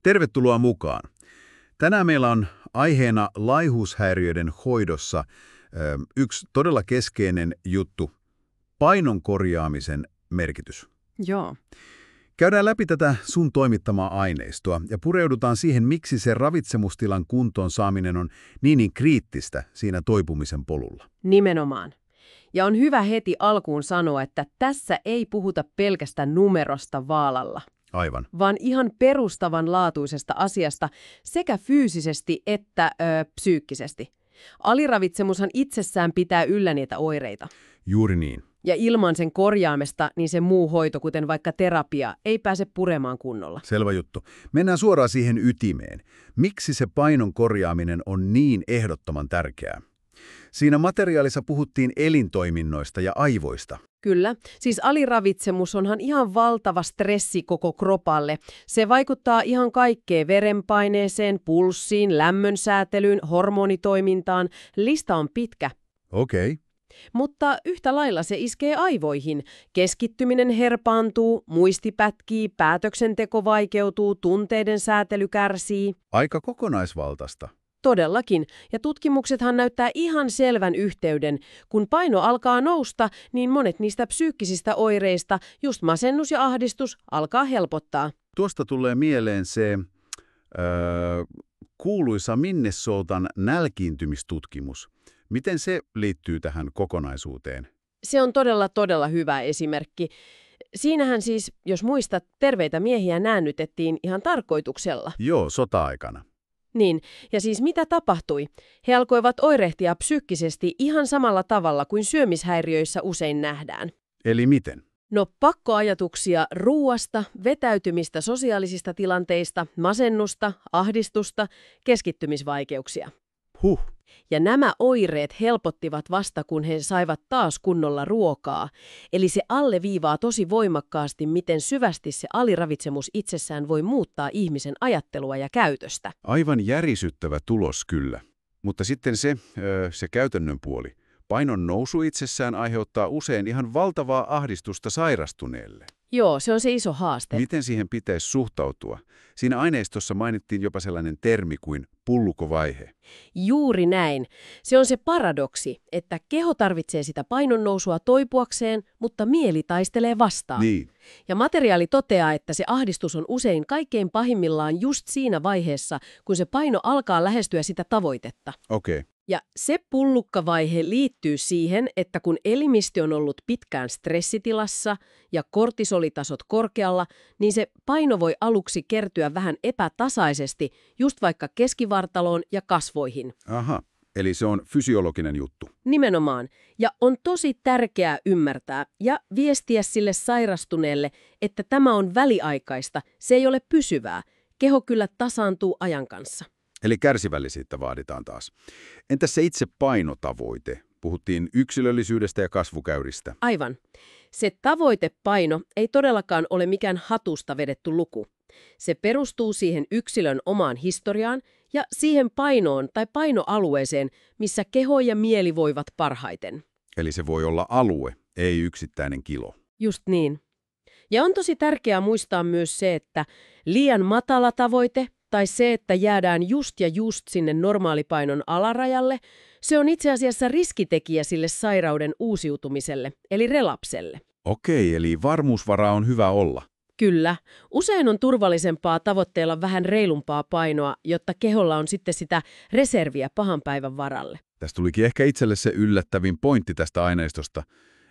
Tervetuloa mukaan. Tänään meillä on aiheena laihuushäiriöiden hoidossa yksi todella keskeinen juttu, painon korjaamisen merkitys. Joo. Käydään läpi tätä sun toimittamaa aineistoa ja pureudutaan siihen, miksi se ravitsemustilan kuntoon saaminen on niin kriittistä siinä toipumisen polulla. Nimenomaan. Ja on hyvä heti alkuun sanoa, että tässä ei puhuta pelkästään numerosta vaalalla. Aivan. Vaan ihan perustavanlaatuisesta asiasta sekä fyysisesti että psyykkisesti. Aliravitsemushan itsessään pitää yllä niitä oireita. Juuri niin. Ja ilman sen korjaamista, niin se muu hoito, kuten vaikka terapia, ei pääse puremaan kunnolla. Selvä juttu. Mennään suoraan siihen ytimeen. Miksi se painon korjaaminen on niin ehdottoman tärkeää? Siinä materiaalissa puhuttiin elintoiminnoista ja aivoista. Kyllä. Siis aliravitsemus onhan ihan valtava stressi koko kropalle. Se vaikuttaa ihan kaikkeen verenpaineeseen, pulssiin, lämmönsäätelyyn, hormonitoimintaan. Lista on pitkä. Okei. Mutta yhtä lailla se iskee aivoihin. Keskittyminen herpaantuu, muisti pätkii, päätöksenteko vaikeutuu, tunteiden säätely kärsii. Aika kokonaisvaltaista. Todellakin. Ja tutkimuksethan näyttää ihan selvän yhteyden. Kun paino alkaa nousta, niin monet niistä psyykkisistä oireista, just masennus ja ahdistus, alkaa helpottaa. Tuosta tulee mieleen se kuuluisa Minnesotan nälkiintymistutkimus. Miten se liittyy tähän kokonaisuuteen? Se on todella hyvä esimerkki. Siinähän siis, jos muistat, terveitä miehiä näännytettiin ihan tarkoituksella. Joo, sota-aikana. Niin, ja siis mitä tapahtui? He alkoivat oirehtia psyykkisesti ihan samalla tavalla kuin syömishäiriöissä usein nähdään. Eli miten? No pakkoajatuksia ruuasta, vetäytymistä sosiaalisista tilanteista, masennusta, ahdistusta, keskittymisvaikeuksia. Huh. Ja nämä oireet helpottivat vasta, kun he saivat taas kunnolla ruokaa. Eli se alleviivaa tosi voimakkaasti, miten syvästi se aliravitsemus itsessään voi muuttaa ihmisen ajattelua ja käytöstä. Aivan järisyttävä tulos kyllä. Mutta sitten se käytännön puoli. Painon nousu itsessään aiheuttaa usein ihan valtavaa ahdistusta sairastuneelle. Joo, se on se iso haaste. Miten siihen pitäisi suhtautua? Siinä aineistossa mainittiin jopa sellainen termi kuin pullukovaihe. Juuri näin. Se on se paradoksi, että keho tarvitsee sitä painonnousua toipuakseen, mutta mieli taistelee vastaan. Niin. Ja materiaali toteaa, että se ahdistus on usein kaikkein pahimmillaan just siinä vaiheessa, kun se paino alkaa lähestyä sitä tavoitetta. Okei. Ja se pullukka-vaihe liittyy siihen, että kun elimistö on ollut pitkään stressitilassa ja kortisolitasot korkealla, niin se paino voi aluksi kertyä vähän epätasaisesti just vaikka keskivartaloon ja kasvoihin. Aha, eli se on fysiologinen juttu. Nimenomaan. Ja on tosi tärkeää ymmärtää ja viestiä sille sairastuneelle, että tämä on väliaikaista, se ei ole pysyvää. Keho kyllä tasaantuu ajan kanssa. Eli kärsivällisyyttä vaaditaan taas. Entäs se itse painotavoite? Puhuttiin yksilöllisyydestä ja kasvukäyristä. Aivan. Se tavoitepaino ei todellakaan ole mikään hatusta vedetty luku. Se perustuu siihen yksilön omaan historiaan ja siihen painoon tai painoalueeseen, missä keho ja mieli voivat parhaiten. Eli se voi olla alue, ei yksittäinen kilo. Just niin. Ja on tosi tärkeää muistaa myös se, että liian matala tavoite tai se, että jäädään just sinne normaalipainon alarajalle, se on itse asiassa riskitekijä sille sairauden uusiutumiselle, eli relapselle. Okei, eli varmuusvara on hyvä olla. Kyllä. Usein on turvallisempaa tavoitteella vähän reilumpaa painoa, jotta keholla on sitten sitä reserviä pahan päivän varalle. Tästä tulikin ehkä itselle se yllättävin pointti tästä aineistosta,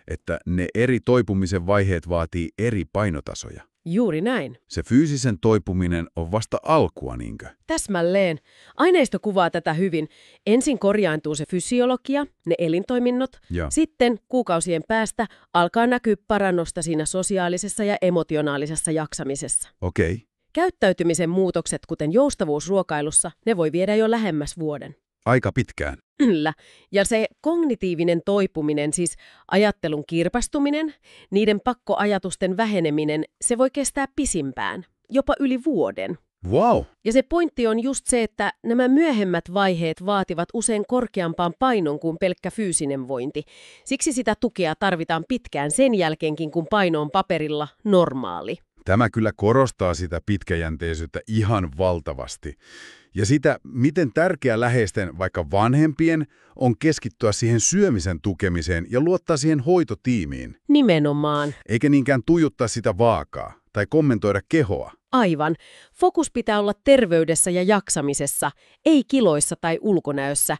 että ne eri toipumisen vaiheet vaatii eri painotasoja. Juuri näin. Se fyysisen toipuminen on vasta alkua, niinkö? Täsmälleen. Aineisto kuvaa tätä hyvin. Ensin korjaantuu se fysiologia, ne elintoiminnot. Ja. Sitten kuukausien päästä alkaa näkyä parannusta siinä sosiaalisessa ja emotionaalisessa jaksamisessa. Okei. Käyttäytymisen muutokset, kuten joustavuus ruokailussa, ne voi viedä jo lähemmäs vuoden. Aika pitkään. Kyllä. Ja se kognitiivinen toipuminen, siis ajattelun kirpastuminen, niiden pakkoajatusten väheneminen, se voi kestää pisimpään, jopa yli vuoden. Wow. Ja se pointti on just se, että nämä myöhemmät vaiheet vaativat usein korkeampaan painon kuin pelkkä fyysinen vointi. Siksi sitä tukea tarvitaan pitkään sen jälkeenkin, kun paino on paperilla normaali. Tämä kyllä korostaa sitä pitkäjänteisyyttä ihan valtavasti. Ja sitä, miten tärkeää läheisten, vaikka vanhempien, on keskittyä siihen syömisen tukemiseen ja luottaa siihen hoitotiimiin. Nimenomaan. Eikä niinkään tuijuttaa sitä vaakaa tai kommentoida kehoa. Aivan. Fokus pitää olla terveydessä ja jaksamisessa, ei kiloissa tai ulkonäössä.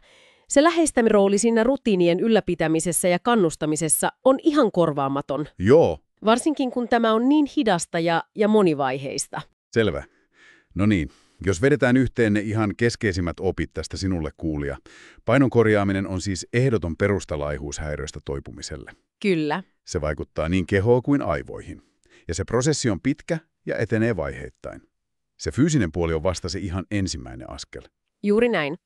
Se läheisten rooli siinä rutiinien ylläpitämisessä ja kannustamisessa on ihan korvaamaton. Joo. Varsinkin kun tämä on niin hidasta ja monivaiheista. Selvä. No niin, jos vedetään yhteen ne ihan keskeisimmät opit tästä sinulle kuulija. Painon korjaaminen on siis ehdoton perusta laihuushäiriöistä toipumiselle. Kyllä. Se vaikuttaa niin kehoon kuin aivoihin. Ja se prosessi on pitkä ja etenee vaiheittain. Se fyysinen puoli on vasta se ihan ensimmäinen askel. Juuri näin.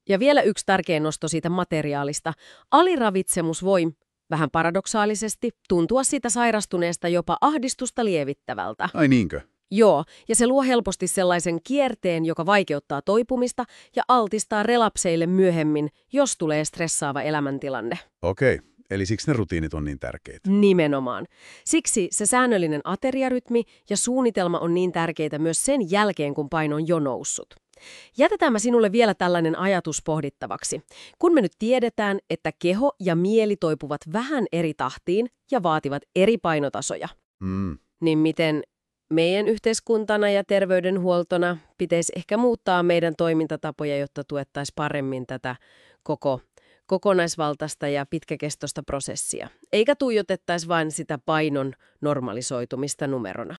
Ja vielä yksi tärkeä nosto siitä materiaalista. Aliravitsemus voi, vähän paradoksaalisesti, tuntua siitä sairastuneesta jopa ahdistusta lievittävältä. Ai niinkö? Joo, ja se luo helposti sellaisen kierteen, joka vaikeuttaa toipumista ja altistaa relapseille myöhemmin, jos tulee stressaava elämäntilanne. Okei, eli siksi ne rutiinit on niin tärkeitä. Nimenomaan. Siksi se säännöllinen ateriarytmi ja suunnitelma on niin tärkeitä myös sen jälkeen, kun paino on jo noussut. Jätetään sinulle vielä tällainen ajatus pohdittavaksi. Kun me nyt tiedetään, että keho ja mieli toipuvat vähän eri tahtiin ja vaativat eri painotasoja, niin miten meidän yhteiskuntana ja terveydenhuoltona pitäisi ehkä muuttaa meidän toimintatapoja, jotta tuettaisiin paremmin tätä kokonaisvaltaista ja pitkäkestoista prosessia, eikä tuijotettaisi vain sitä painon normalisoitumista numerona.